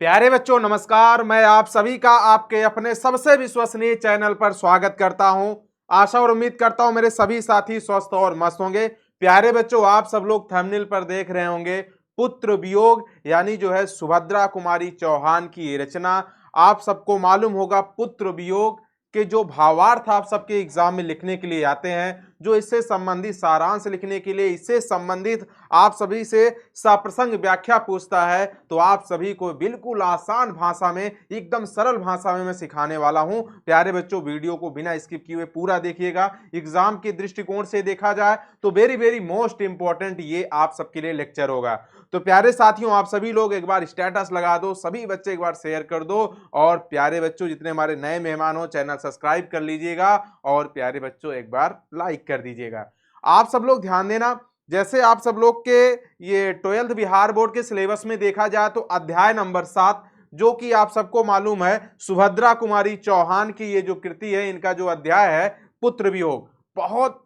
प्यारे बच्चों नमस्कार। मैं आप सभी का आपके अपने सबसे विश्वसनीय चैनल पर स्वागत करता हूं। आशा और उम्मीद करता हूं मेरे सभी साथी स्वस्थ और मस्त होंगे। प्यारे बच्चों, आप सब लोग थंबनेल पर देख रहे होंगे पुत्र वियोग यानी जो है सुभद्रा कुमारी चौहान की ये रचना। आप सबको मालूम होगा पुत्र वियोग के जो भावार्थ आप सबके एग्जाम में लिखने के लिए आते हैं, जो इससे संबंधित सारांश लिखने के लिए, इससे संबंधित आप सभी से सप्रसंग व्याख्या पूछता है, तो आप सभी को बिल्कुल आसान भाषा में, एकदम सरल भाषा में मैं सिखाने वाला हूं। प्यारे बच्चों, वीडियो को बिना स्किप किए हुए पूरा देखिएगा। एग्जाम के दृष्टिकोण से देखा जाए तो वेरी वेरी मोस्ट इंपॉर्टेंट ये आप सबके लिए लेक्चर होगा। तो प्यारे साथियों, आप सभी लोग एक बार स्टेटस लगा दो, सभी बच्चे एक बार शेयर कर दो, और प्यारे बच्चों जितने हमारे नए मेहमान हो चैनल सब्सक्राइब कर लीजिएगा, और प्यारे बच्चों एक बार लाइक कर दीजिएगा। आप सब लोग ध्यान देना, जैसे आप सब लोग के ये 12th बिहार बोर्ड के सिलेबस में देखा जाए तो अध्याय नंबर 7, जो कि आप सबको मालूम है सुभद्रा कुमारी चौहान की ये जो कृति है, इनका जो अध्याय है पुत्र वियोग, बहुत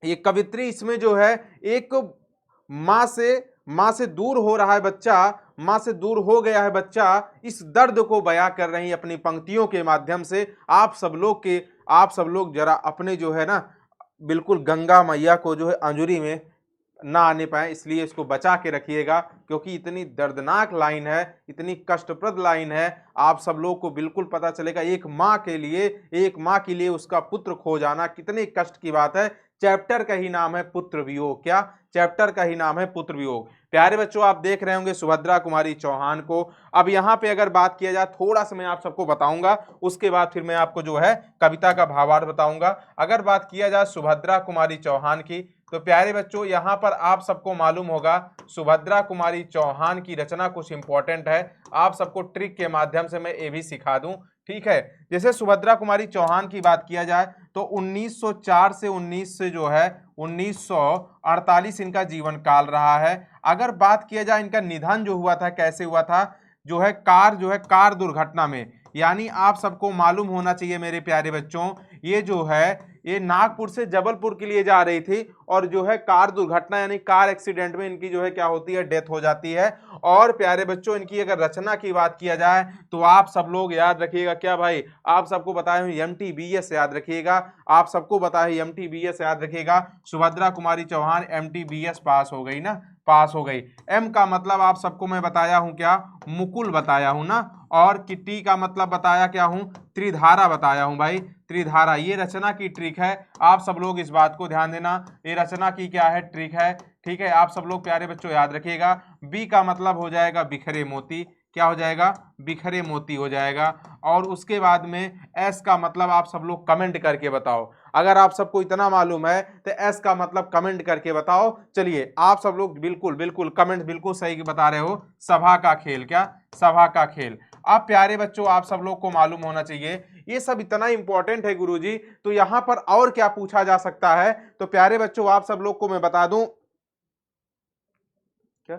ये कवित्री इसमें जो है एक माँ से दूर हो रहा है बच्चा, माँ से दूर हो गया है बच्चा, इस दर्द को बयां कर रही है अपनी पंक्तियों के माध्यम से। आप सब लोग जरा अपने जो है ना बिल्कुल गंगा मैया को जो है अंजुरी में ना आने पाए, इसलिए इसको बचा के रखिएगा, क्योंकि इतनी दर्दनाक लाइन है, इतनी कष्टप्रद लाइन है। आप सब लोग को बिल्कुल पता चलेगा एक माँ के लिए उसका पुत्र खो जाना कितने कष्ट की बात है। चैप्टर का ही नाम है पुत्र वियोग। क्या चैप्टर का ही नाम है पुत्र वियोग। प्यारे बच्चों, आप देख रहे होंगे सुभद्रा कुमारी चौहान को। अब यहाँ पे अगर बात किया जाए, थोड़ा सा मैं आप सबको बताऊंगा, उसके बाद फिर मैं आपको जो है कविता का भावार्थ बताऊंगा। अगर बात किया जाए सुभद्रा कुमारी चौहान की, तो प्यारे बच्चों यहाँ पर आप सबको मालूम होगा सुभद्रा कुमारी चौहान की रचना कुछ इंपॉर्टेंट है। आप सबको ट्रिक के माध्यम से मैं ये भी सिखा दूं, ठीक है। जैसे सुभद्रा कुमारी चौहान की बात किया जाए तो 1904 से 1948 इनका जीवन काल रहा है। अगर बात किया जाए इनका निधन जो हुआ था, कैसे हुआ था, कार दुर्घटना में। यानी आप सबको मालूम होना चाहिए मेरे प्यारे बच्चों, ये नागपुर से जबलपुर के लिए जा रही थी, और जो है कार दुर्घटना यानी कार एक्सीडेंट में इनकी जो है क्या होती है, डेथ हो जाती है। और प्यारे बच्चों, इनकी अगर रचना की बात किया जाए तो आप सब लोग याद रखिएगा, क्या भाई आप सबको बताया हूं MTBS याद रखिएगा, आप सबको बताया MTBS याद रखिएगा। सुभद्रा कुमारी चौहान MTBS पास हो गई ना, पास हो गई। एम का मतलब आप सबको मैं बताया हूं, क्या मुकुल बताया हूं ना, और टी का मतलब बताया क्या हूं, त्रिधारा बताया हूं भाई, त्रिधारा। ये रचना की ट्रिक है, आप सब लोग इस बात को ध्यान देना, ये रचना की क्या है, ट्रिक है, ठीक है। आप सब लोग प्यारे बच्चों याद रखिएगा। बी का मतलब हो जाएगा बिखरे मोती, क्या हो जाएगा, बिखरे मोती हो जाएगा। और उसके बाद में एस का मतलब आप सब लोग कमेंट करके बताओ। अगर आप सबको इतना मालूम है तो एस का मतलब कमेंट करके बताओ। चलिए, आप सब लोग बिल्कुल बिल्कुल कमेंट बिल्कुल सही बता रहे हो, सभा का खेल। क्या सभा का खेल। अब प्यारे बच्चों, आप सब लोग को मालूम होना चाहिए, ये सब इतना इंपॉर्टेंट है गुरुजी, तो यहां पर और क्या पूछा जा सकता है। तो प्यारे बच्चों, आप सब लोग को मैं बता दूं, क्या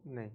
नहीं,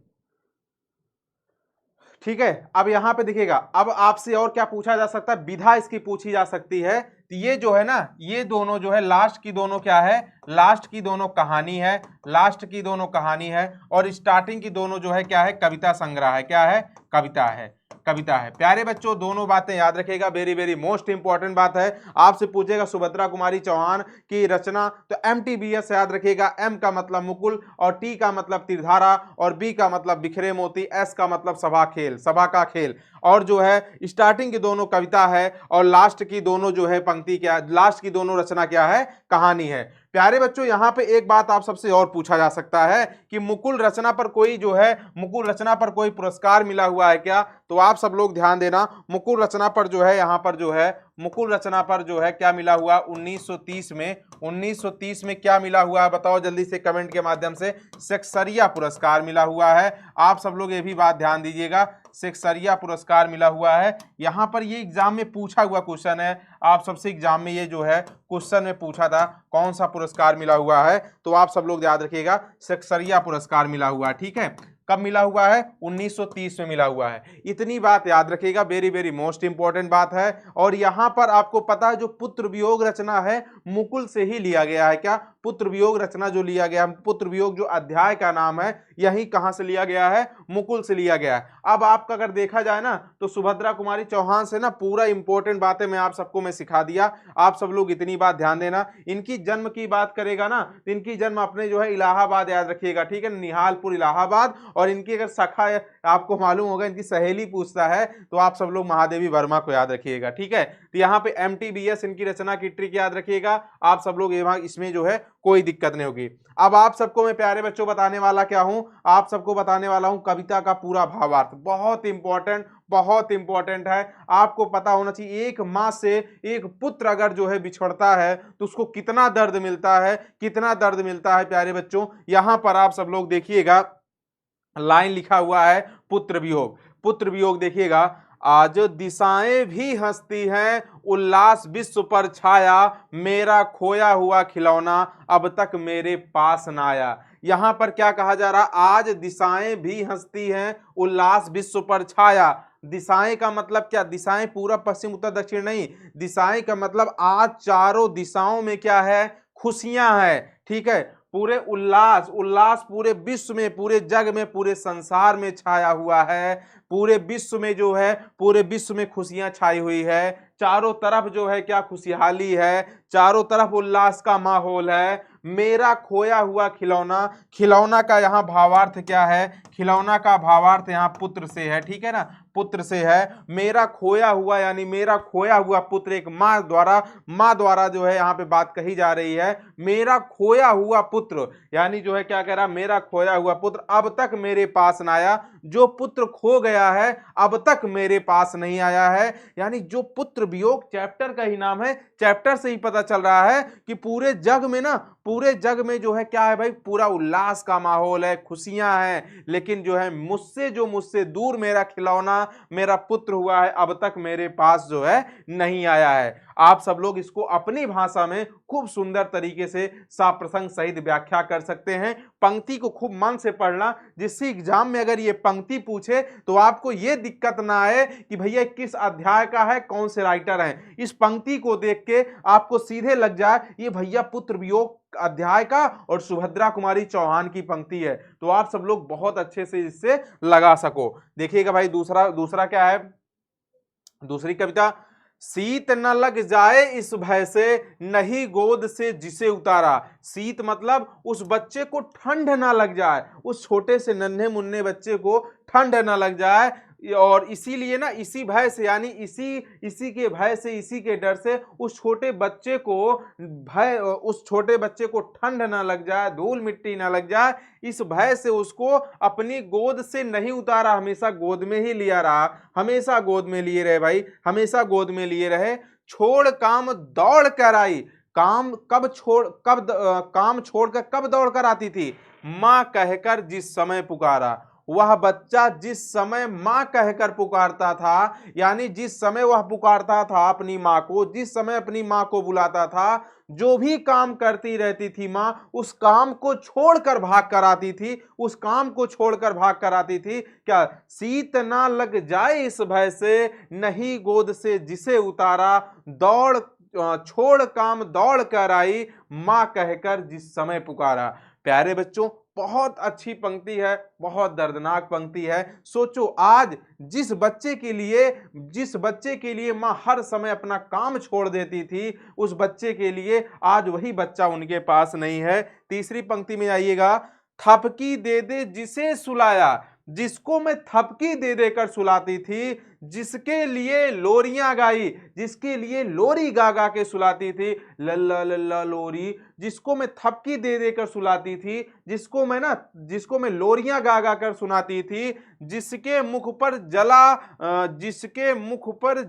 ठीक है। अब यहां पे देखिएगा, अब आपसे और क्या पूछा जा सकता है, विधा इसकी पूछी जा सकती है। तो ये जो है ना, ये दोनों जो है लास्ट की दोनों क्या है, लास्ट की दोनों कहानी है, लास्ट की दोनों कहानी है, और स्टार्टिंग की दोनों जो है क्या है, कविता संग्रह है। क्या है, कविता है, कविता है। प्यारे बच्चों, दोनों बातें याद रखिएगा, वेरी वेरी मोस्ट इंपॉर्टेंट बात है। आपसे पूछेगा सुभद्रा कुमारी चौहान की रचना, तो MTBS याद रखिएगा। एम का मतलब मुकुल, और टी का मतलब त्रिधारा, और बी का मतलब बिखरे मोती, एस का मतलब सभा खेल, सभा का खेल। और जो है स्टार्टिंग की दोनों कविता है, और लास्ट की दोनों जो है पंक्ति क्या, लास्ट की दोनों रचना क्या है, कहानी है। प्यारे बच्चों, यहां पे एक बात आप सबसे और पूछा जा सकता है कि मुकुल रचना पर कोई जो है, मुकुल रचना पर कोई पुरस्कार मिला हुआ है क्या। तो आप सब लोग ध्यान देना, मुकुल रचना पर जो है, यहां पर जो है मुकुल रचना पर जो है क्या मिला हुआ, 1930 में क्या मिला हुआ है, बताओ जल्दी से कमेंट के माध्यम से। सेक्सरिया पुरस्कार मिला हुआ है। आप सब लोग ये भी बात ध्यान दीजिएगा, सेक्सरिया पुरस्कार मिला हुआ है। यहां पर ये एग्जाम में पूछा हुआ क्वेश्चन है। आप सबसे एग्जाम में ये जो है क्वेश्चन में पूछा था कौन सा पुरस्कार मिला हुआ है, तो आप सब लोग याद रखिएगा सक्सरिया पुरस्कार मिला हुआ है। ठीक है, कब मिला हुआ है? 1930 में मिला हुआ है। इतनी बात याद रखिएगा, वेरी वेरी मोस्ट इंपॉर्टेंट बात है। और यहां पर आपको पता है जो पुत्र वियोग रचना है मुकुल से ही लिया गया है। क्या? पुत्र वियोग रचना जो लिया गया, पुत्र वियोग जो अध्याय का नाम है, यही कहां से लिया गया है? मुकुल से लिया गया है। अब आपका अगर देखा जाए ना तो सुभद्रा कुमारी चौहान से ना पूरा इंपॉर्टेंट बातें मैं आप सबको मैं सिखा दिया। आप सब लोग इतनी बात ध्यान देना। इनकी जन्म की बात करेगा ना तो इनकी जन्म अपने जो है इलाहाबाद याद रखिएगा। ठीक है, निहालपुर इलाहाबाद। और इनकी अगर सखा आपको मालूम होगा, इनकी सहेली पूछता है तो आप सब लोग महादेवी वर्मा को याद रखिएगा। ठीक है, तो यहाँ पे MTBS इनकी रचना की ट्रिक याद रखिएगा आप सब लोग, इसमें जो है कोई दिक्कत नहीं होगी। अब आप सबको मैं प्यारे बच्चों बताने वाला क्या हूं? आप सबको बताने वाला हूं कविता का पूरा भावार्थ। बहुत इंपॉर्टेंट है, आपको पता होना चाहिए। एक मां से एक पुत्र अगर जो है बिछड़ता है तो उसको कितना दर्द मिलता है, कितना दर्द मिलता है प्यारे बच्चों। यहां पर आप सब लोग देखिएगा, लाइन लिखा हुआ है पुत्र वियोग। पुत्र वियोग देखिएगा, आज दिशाएं भी हंसती हैं, उल्लास विश्व पर छाया, मेरा खोया हुआ खिलौना अब तक मेरे पास न आया। यहां पर क्या कहा जा रहा? आज दिशाएं भी हंसती हैं, उल्लास विश्व पर छाया। दिशाएं का मतलब क्या? दिशाएं पूरब पश्चिम उत्तर दक्षिण नहीं, दिशाएं का मतलब आज चारों दिशाओं में क्या है? खुशियां हैं। ठीक है, पूरे उल्लास उल्लास पूरे विश्व में, पूरे जग में, पूरे संसार में छाया हुआ है। पूरे विश्व में जो है, पूरे विश्व में खुशियां छाई हुई है। चारों तरफ जो है क्या? खुशहाली है, चारों तरफ उल्लास का माहौल है। मेरा खोया हुआ खिलौना, खिलौना का यहाँ भावार्थ क्या है? खिलौना का भावार्थ यहाँ पुत्र से है। ठीक है ना, पुत्र से है। मेरा खोया हुआ यानी मेरा खोया हुआ पुत्र, एक माँ द्वारा जो है यहाँ पे बात कही जा रही है। मेरा खोया हुआ पुत्र यानी जो है क्या कह रहा? मेरा खोया हुआ पुत्र अब तक मेरे पास न आया। जो पुत्र खो गया है अब तक मेरे पास नहीं आया है। यानी जो पुत्र वियोग चैप्टर का ही नाम है, चैप्टर से ही पता चल रहा है कि पूरे जग में ना, पूरे जग में जो है क्या है भाई? पूरा उल्लास का माहौल है, खुशियां हैं। लेकिन जो है मुझसे दूर मेरा खिलौना, मेरा पुत्र हुआ है, अब तक मेरे पास जो है नहीं आया है। आप सब लोग इसको अपनी भाषा में खूब सुंदर तरीके से साप्रसंग सहित व्याख्या कर सकते हैं। पंक्ति को खूब मन से पढ़ना, जिससे एग्जाम में अगर ये पंक्ति पूछे तो आपको ये दिक्कत ना आए कि भैया किस अध्याय का है, कौन से राइटर हैं। इस पंक्ति को देख के आपको सीधे लग जाए ये भैया पुत्र वियोग अध्याय का और सुभद्रा कुमारी चौहान की पंक्ति है, तो आप सब लोग बहुत अच्छे से इससे लगा सको। देखिएगा भाई, दूसरा क्या है? दूसरी कविता, शीत न लग जाए इस भय से, नहीं गोद से जिसे उतारा। शीत मतलब उस बच्चे को ठंड ना लग जाए, उस छोटे से नन्हे मुन्ने बच्चे को ठंड ना लग जाए। और इसीलिए ना, इसी भय से यानी इसी के भय से, इसी के डर से उस छोटे बच्चे को ठंड ना लग जाए, धूल मिट्टी ना लग जाए, इस भय से उसको अपनी गोद से नहीं उतारा, हमेशा गोद में ही लिया रहा। हमेशा गोद में लिए रहे भाई, हमेशा गोद में लिए रहे। छोड़ काम दौड़ कर आई। काम छोड़कर कब दौड़ कर आती थी? मां कहकर जिस समय पुकारा। वह बच्चा जिस समय मां कहकर पुकारता था, यानी जिस समय वह पुकारता था अपनी मां को, जिस समय अपनी मां को बुलाता था, जो भी काम करती रहती थी मां, उस काम को छोड़कर भाग कर आती थी, उस काम को छोड़कर भाग कर आती थी। क्या? शीत ना लग जाए इस भय से, नहीं गोद से जिसे उतारा, छोड़ काम दौड़ कर आई, मां कहकर जिस समय पुकारा। प्यारे बच्चों, बहुत अच्छी पंक्ति है, बहुत दर्दनाक पंक्ति है। सोचो, आज जिस बच्चे के लिए मां हर समय अपना काम छोड़ देती थी, उस बच्चे के लिए आज वही बच्चा उनके पास नहीं है। तीसरी पंक्ति में आइएगा, थपकी दे दे जिसे सुलाया। जिसको मैं थपकी दे देकर सुलाती थी, जिसके लिए लोरियां गाई, जिसके लिए लोरी गा गा के सुलाती थी, लल्ला लल्ला लोरी, जिसको मैं थपकी दे देकर सुलाती थी, जिसको मैं लोरियां गा गा कर सुनाती थी, जिसके मुख पर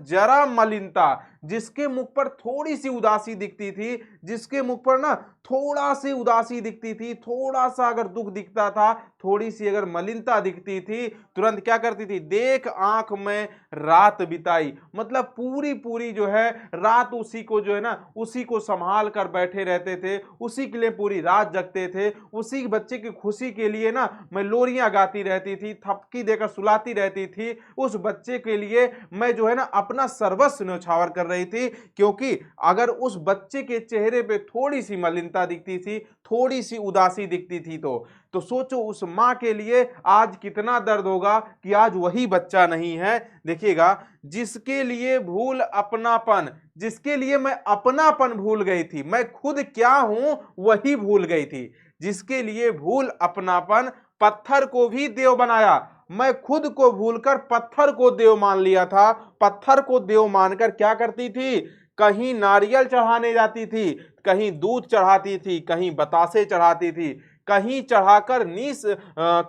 जरा मलिनता, जिसके मुख पर थोड़ी सी उदासी दिखती थी, जिसके मुख पर ना थोड़ा सी उदासी दिखती थी, थोड़ा सा अगर दुख दिखता था, थोड़ी सी अगर मलिनता दिखती थी, तुरंत क्या करती थी? देख आंख में रात बिताई, मतलब पूरी पूरी जो है रात उसी को जो है ना उसी को संभाल कर बैठे रहते थे, उसी के लिए पूरी रात जगते थे, उसी बच्चे की खुशी के लिए ना मैं लोरियां गाती रहती थी, थपकी देकर सुलाती रहती थी। उस बच्चे के लिए मैं जो है ना अपना सर्वस्व न्यौछावर कर रही थी, क्योंकि अगर उस बच्चे के चेहरे पे थोड़ी सी मलिनता दिखती थी, थोड़ी सी उदासी दिखती थी तो सोचो उस माँ के लिए आज कितना दर्द होगा कि आज वही बच्चा नहीं है। देखिएगा, जिसके लिए भूल अपनापन, जिसके लिए मैं अपनापन भूल गई थी, मैं खुद क्या हूं वही भूल गई थी, जिसके लिए भूल अपनापन, पत्थर को भी देव बनाया। मैं खुद को भूलकर पत्थर को देव मान लिया था। पत्थर को देव मानकर क्या करती थी, कहीं नारियल चढ़ाने जाती थी, कहीं दूध चढ़ाती थी, कहीं बतासे चढ़ाती थी, कहीं चढ़ाकर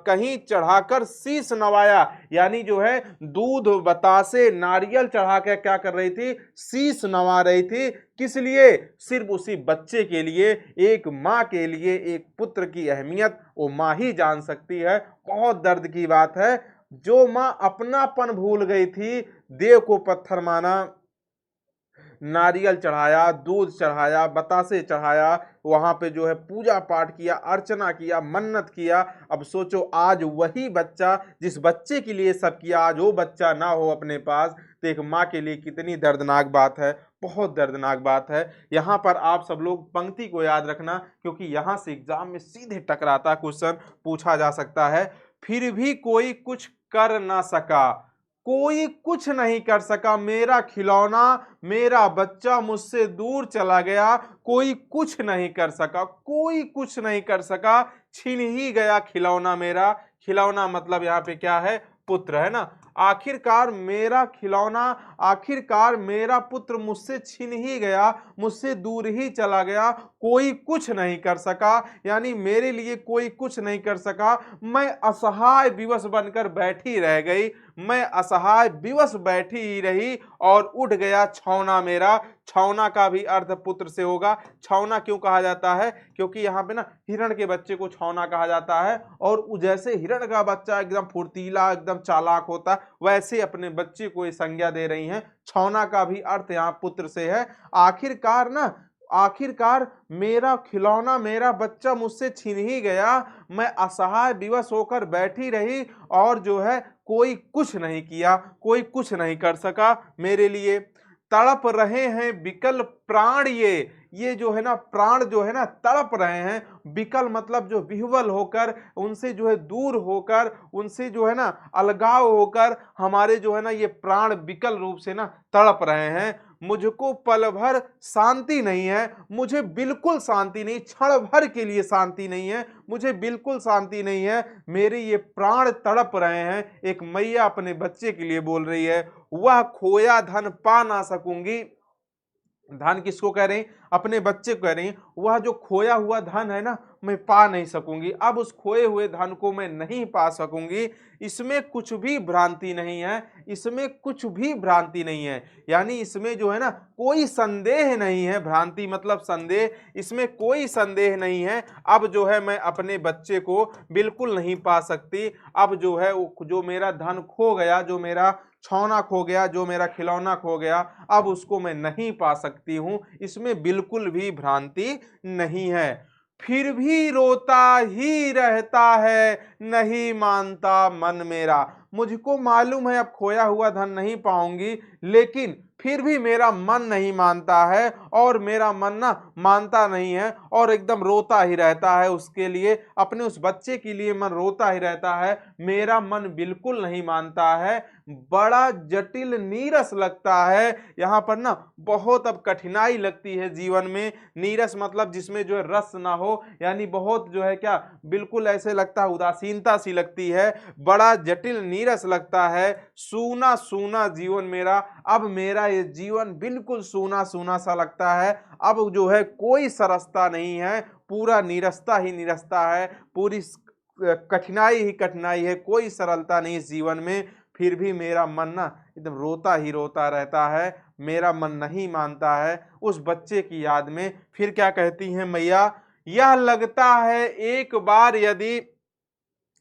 कहीं चढ़ाकर शीश नवाया, यानी जो है दूध बतासे नारियल चढ़ा के क्या कर रही थी, शीश नवा रही थी। किस लिए, सिर्फ उसी बच्चे के लिए। एक माँ के लिए एक पुत्र की अहमियत वो माँ ही जान सकती है। बहुत दर्द की बात है, जो माँ अपनापन भूल गई थी, देव को पत्थर माना, नारियल चढ़ाया, दूध चढ़ाया, बतासे चढ़ाया, वहां पे जो है पूजा पाठ किया, अर्चना किया, मन्नत किया। अब सोचो आज वही बच्चा, जिस बच्चे के लिए सब किया, आज वो बच्चा ना हो अपने पास, तो एक माँ के लिए कितनी दर्दनाक बात है, बहुत दर्दनाक बात है। यहाँ पर आप सब लोग पंक्ति को याद रखना, क्योंकि यहाँ से एग्जाम में सीधे टकराता क्वेश्चन पूछा जा सकता है। फिर भी कोई कुछ कर ना सका, कोई कुछ नहीं कर सका, मेरा खिलौना, मेरा बच्चा मुझसे दूर चला गया, कोई कुछ नहीं कर सका, कोई कुछ नहीं कर सका, छीन ही गया खिलौना मेरा। खिलौना मतलब यहाँ पे क्या है, पुत्र है ना। आखिरकार मेरा खिलौना, आखिरकार मेरा पुत्र मुझसे छीन ही गया, मुझसे दूर ही चला गया, कोई कुछ नहीं कर सका, यानी मेरे लिए कोई कुछ नहीं कर सका। मैं असहाय विवश बनकर बैठी रह गई, मैं असहाय विवश बैठी ही रही, और उठ गया छौना मेरा। छौना का भी अर्थ पुत्र से होगा। छौना क्यों कहा जाता है, क्योंकि यहाँ पे ना हिरण के बच्चे को छौना कहा जाता है, और जैसे हिरण का बच्चा एकदम फुर्तीला, एकदम चालाक होता है, वैसे अपने बच्चे को ये संज्ञा दे रही हैं। छौना का भी अर्थ यहाँ पुत्र से है। आखिरकार ना, आखिरकार मेरा खिलौना, मेरा बच्चा मुझसे छीन ही गया, मैं असहाय विवश होकर बैठी रही, और जो है कोई कुछ नहीं किया, कोई कुछ नहीं कर सका मेरे लिए। तड़प रहे हैं विकल प्राण, ये जो है ना प्राण जो है ना तड़प रहे हैं। विकल मतलब जो विह्वल होकर, उनसे जो है दूर होकर, उनसे जो है ना अलगाव होकर, हमारे जो है ना ये प्राण विकल रूप से ना तड़प रहे हैं। मुझको पल भर शांति नहीं है, मुझे बिल्कुल शांति नहीं, क्षण भर के लिए शांति नहीं है, मुझे बिल्कुल शांति नहीं है, मेरे ये प्राण तड़प रहे हैं। एक मैया अपने बच्चे के लिए बोल रही है। वह खोया धन पा ना सकूंगी, धन किसको कह रही, अपने बच्चे को कह रही, वह जो खोया हुआ धन है ना मैं पा नहीं सकूंगी, अब उस खोए हुए धन को मैं नहीं पा सकूंगी। इसमें कुछ भी भ्रांति नहीं है, इसमें कुछ भी भ्रांति नहीं है, यानी इसमें जो है ना कोई संदेह नहीं है। भ्रांति मतलब संदेह, इसमें कोई संदेह नहीं है। अब जो है मैं अपने बच्चे को बिल्कुल नहीं पा सकती। अब जो है जो मेरा धन खो गया, जो मेरा छौना खो गया, जो मेरा खिलौना खो गया, अब उसको मैं नहीं पा सकती हूं, इसमें बिल्कुल भी भ्रांति नहीं है। फिर भी रोता ही रहता है, नहीं मानता मन मेरा। मुझको मालूम है अब खोया हुआ धन नहीं पाऊंगी, लेकिन फिर भी मेरा मन नहीं मानता है, और मेरा मन ना मानता नहीं है, और एकदम रोता ही रहता है उसके लिए, अपने उस बच्चे के लिए मन रोता ही रहता है। मेरा मन बिल्कुल नहीं मानता है, बड़ा जटिल नीरस लगता है। यहाँ पर ना बहुत अब कठिनाई लगती है जीवन में। नीरस मतलब जिसमें जो है रस ना हो, यानी बहुत जो है क्या, बिल्कुल ऐसे लगता है, उदासीनता सी लगती है, बड़ा जटिल नीरस लगता है। सूना सूना जीवन मेरा, अब मेरा ये जीवन बिल्कुल सूना सूना सा लगता है। अब जो है कोई सरसता नहीं है, पूरा नीरसता ही नीरसता है, पूरी कठिनाई ही कठिनाई है, कोई सरलता नहीं इस जीवन में। फिर भी मेरा मन ना एकदम रोता ही रोता रहता है, मेरा मन नहीं मानता है उस बच्चे की याद में। फिर क्या कहती हैं मैया, यह लगता है एक बार यदि,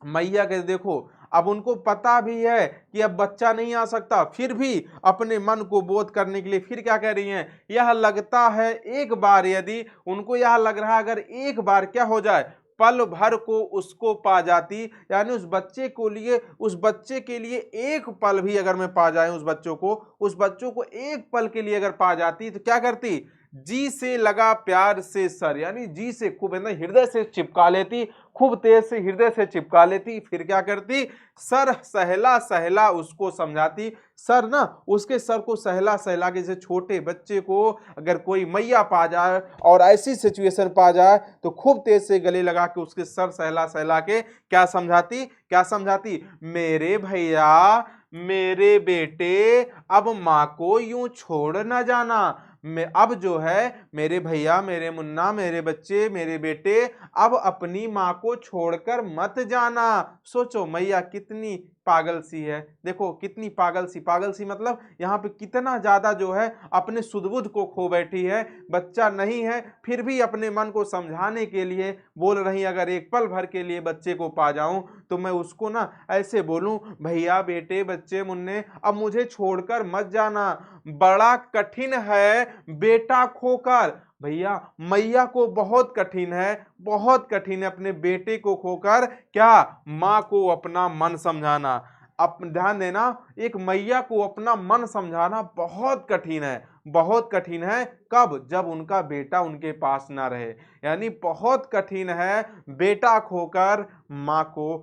मैया कहते देखो अब उनको पता भी है कि अब बच्चा नहीं आ सकता, फिर भी अपने मन को बोध करने के लिए फिर क्या कह रही हैं, यह लगता है एक बार, यदि उनको यह लग रहा है अगर एक बार क्या हो जाए, पल भर को उसको पा जाती, यानी उस बच्चे के लिए एक पल भी अगर मैं पा जाए, उस बच्चों को एक पल के लिए अगर पा जाती तो क्या करती, जी से लगा प्यार से सर, यानी जी से खूब है हृदय से चिपका लेती, खूब तेज से हृदय से चिपका लेती, फिर क्या करती, सर सहला सहला उसको समझाती। सर ना, उसके सर को सहला सहला के, जैसे छोटे बच्चे को अगर कोई मैया पा जाए और ऐसी सिचुएशन पा जाए तो खूब तेज से गले लगा के उसके सर सहला सहला के क्या समझाती, मेरे भैया, मेरे बेटे, अब माँ को यूं छोड़ ना जाना, मैं अब जो है मेरे भैया, मेरे मुन्ना, मेरे बच्चे, मेरे बेटे, अब अपनी माँ को छोड़कर मत जाना। सोचो मैया कितनी पागल सी है, देखो कितनी पागल सी मतलब यहाँ पे कितना ज्यादा जो है अपने सुध-बुध को खो बैठी है, बच्चा नहीं है फिर भी अपने मन को समझाने के लिए बोल रही, अगर एक पल भर के लिए बच्चे को पा जाऊं तो मैं उसको ना ऐसे बोलूं, भैया, बेटे, बच्चे, मुन्ने, अब मुझे छोड़कर मत जाना, बड़ा कठिन है बेटा खोकर। भैया मैया को बहुत कठिन है, बहुत कठिन है अपने बेटे को खोकर क्या, माँ को अपना मन समझाना। अब ध्यान देना, एक मैया को अपना मन समझाना बहुत कठिन है, बहुत कठिन है। कब, जब उनका बेटा उनके पास ना रहे, यानी बहुत कठिन है बेटा खोकर माँ को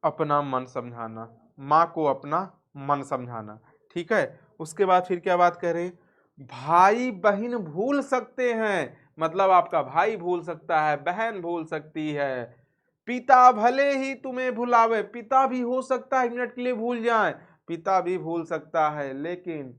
अपना मन समझाना, माँ को अपना मन समझाना। ठीक है, उसके बाद फिर क्या बात कह रहे, भाई बहन भूल सकते हैं, मतलब आपका भाई भूल सकता है, बहन भूल सकती है, पिता भले ही तुम्हें भुलावे, पिता भी हो सकता है एक मिनट के लिए भूल जाए, पिता भी भूल सकता है, लेकिन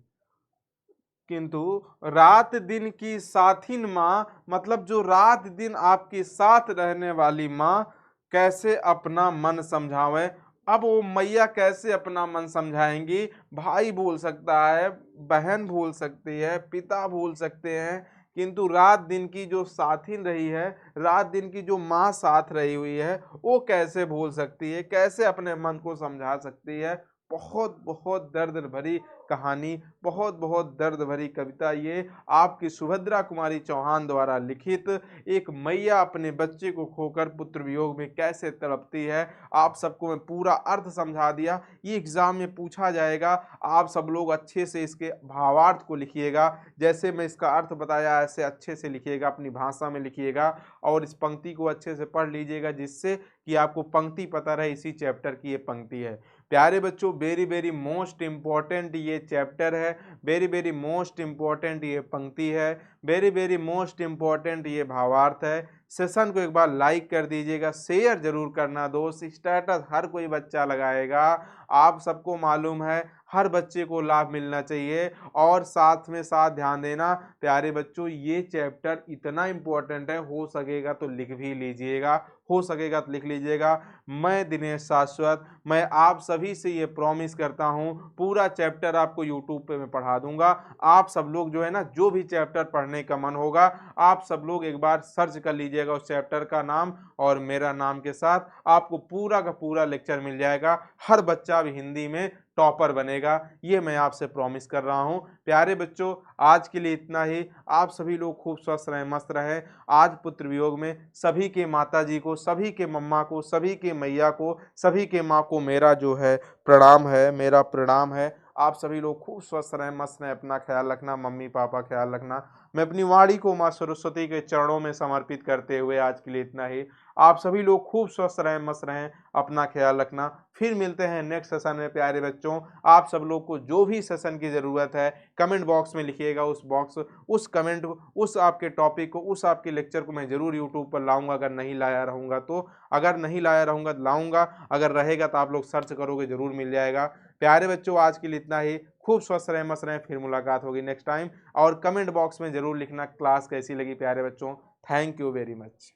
किंतु रात दिन की साथिन माँ, मतलब जो रात दिन आपके साथ रहने वाली माँ, कैसे अपना मन समझावे। अब वो मैया कैसे अपना मन समझाएंगी, भाई भूल सकता है, बहन भूल सकती है, पिता भूल सकते हैं, किंतु रात दिन की जो साथिन रही है, रात दिन की जो माँ साथ रही हुई है, वो कैसे भूल सकती है, कैसे अपने मन को समझा सकती है। बहुत बहुत दर्द भरी कहानी, बहुत बहुत दर्द भरी कविता, ये आपकी सुभद्रा कुमारी चौहान द्वारा लिखित, एक मैया अपने बच्चे को खोकर पुत्र वियोग में कैसे तड़पती है। आप सबको मैं पूरा अर्थ समझा दिया, ये एग्जाम में पूछा जाएगा, आप सब लोग अच्छे से इसके भावार्थ को लिखिएगा, जैसे मैं इसका अर्थ बताया ऐसे अच्छे से लिखिएगा, अपनी भाषा में लिखिएगा और इस पंक्ति को अच्छे से पढ़ लीजिएगा, जिससे कि आपको पंक्ति पता रहे, इसी चैप्टर की ये पंक्ति है। प्यारे बच्चों, वेरी वेरी मोस्ट इंपॉर्टेंट ये चैप्टर है, वेरी वेरी मोस्ट इंपॉर्टेंट ये पंक्ति है, वेरी वेरी मोस्ट इंपॉर्टेंट ये भावार्थ है। सेशन को एक बार लाइक कर दीजिएगा, शेयर जरूर करना दोस्त, स्टेटस हर कोई बच्चा लगाएगा, आप सबको मालूम है हर बच्चे को लाभ मिलना चाहिए। और साथ में साथ ध्यान देना प्यारे बच्चों, ये चैप्टर इतना इंपॉर्टेंट है, हो सकेगा तो लिख भी लीजिएगा, हो सकेगा तो लिख लीजिएगा। मैं दिनेश शाश्वत, मैं आप सभी से ये प्रॉमिस करता हूँ, पूरा चैप्टर आपको यूट्यूब पे मैं पढ़ा दूंगा। आप सब लोग जो है ना, जो भी चैप्टर पढ़ने का मन होगा, आप सब लोग एक बार सर्च कर लीजिएगा उस चैप्टर का नाम और मेरा नाम के साथ, आपको पूरा का पूरा लेक्चर मिल जाएगा। हर बच्चा भी हिंदी में टॉपर बनेगा, ये मैं आपसे प्रॉमिस कर रहा हूँ। प्यारे बच्चों, आज के लिए इतना ही, आप सभी लोग खूब स्वस्थ रहें, मस्त रहें। आज पुत्र वियोग में सभी के माता जी को, सभी के मम्मा को, सभी के मैया को, सभी के माँ को मेरा जो है प्रणाम है, मेरा प्रणाम है। आप सभी लोग खूब स्वस्थ रहें, मस्त रहें, अपना ख्याल रखना, मम्मी पापा ख्याल रखना। मैं अपनी वाणी को माँ सरस्वती के चरणों में समर्पित करते हुए आज के लिए इतना ही। आप सभी लोग खूब स्वस्थ रहें, मस्त रहें, अपना ख्याल रखना। फिर मिलते हैं नेक्स्ट सेशन में प्यारे बच्चों। आप सब लोग को जो भी सेशन की ज़रूरत है कमेंट बॉक्स में लिखिएगा, उस कमेंट को, उस आपके टॉपिक को, उस आपके लेक्चर को मैं ज़रूर यूट्यूब पर लाऊंगा, अगर नहीं लाया रहूँगा तो। अगर नहीं लाया रहूँगा तो लाऊंगा, अगर रहेगा तो आप लोग सर्च करोगे ज़रूर मिल जाएगा। प्यारे बच्चों, आज के लिए इतना ही। खूब स्वस्थ रहें, मस्त रहें, फिर मुलाकात होगी नेक्स्ट टाइम। और कमेंट बॉक्स में ज़रूर लिखना क्लास कैसी लगी प्यारे बच्चों। Thank you very much.